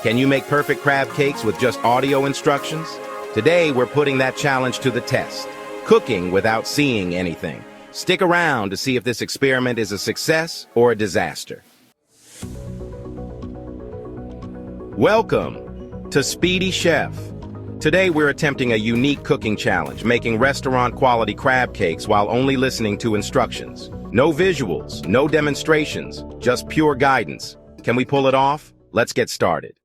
Can you make perfect crab cakes with just audio instructions? Today, we're putting that challenge to the test. Cooking without seeing anything. Stick around to see if this experiment is a success or a disaster. Welcome to Speedy Chef. Today, we're attempting a unique cooking challenge, making restaurant-quality crab cakes while only listening to instructions. No visuals, no demonstrations, just pure guidance. Can we pull it off? Let's get started.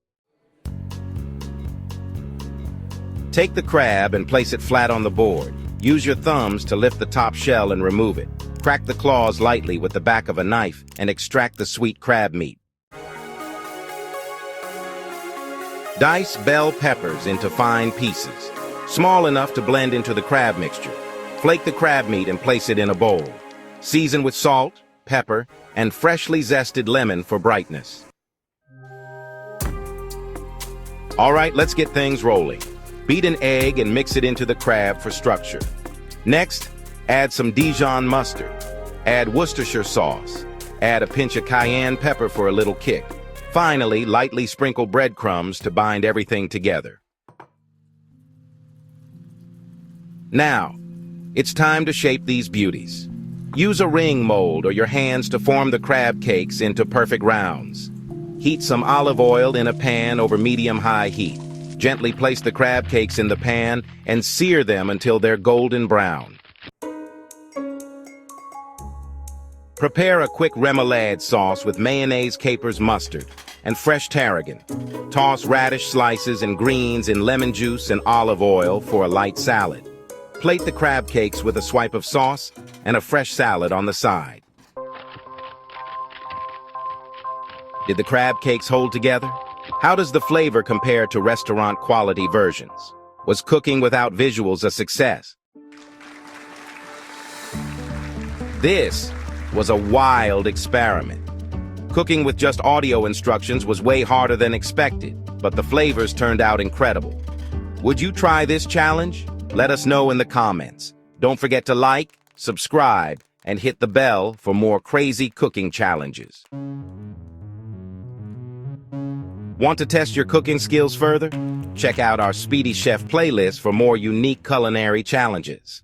Take the crab and place it flat on the board. Use your thumbs to lift the top shell and remove it. Crack the claws lightly with the back of a knife and extract the sweet crab meat. Dice bell peppers into fine pieces, small enough to blend into the crab mixture. Flake the crab meat and place it in a bowl. Season with salt, pepper, and freshly zested lemon for brightness. All right, let's get things rolling. Beat an egg and mix it into the crab for structure. Next, add some Dijon mustard. Add Worcestershire sauce. Add a pinch of cayenne pepper for a little kick. Finally, lightly sprinkle breadcrumbs to bind everything together. Now, it's time to shape these beauties. Use a ring mold or your hands to form the crab cakes into perfect rounds. Heat some olive oil in a pan over medium-high heat. Gently place the crab cakes in the pan and sear them until they're golden brown. Prepare a quick remoulade sauce with mayonnaise, capers, mustard, and fresh tarragon. Toss radish slices and greens in lemon juice and olive oil for a light salad. Plate the crab cakes with a swipe of sauce and a fresh salad on the side. Did the crab cakes hold together? How does the flavor compare to restaurant-quality versions? Was cooking without visuals a success? This was a wild experiment. Cooking with just audio instructions was way harder than expected, but the flavors turned out incredible. Would you try this challenge? Let us know in the comments. Don't forget to like, subscribe, and hit the bell for more crazy cooking challenges. Want to test your cooking skills further? Check out our Speedy Chef playlist for more unique culinary challenges.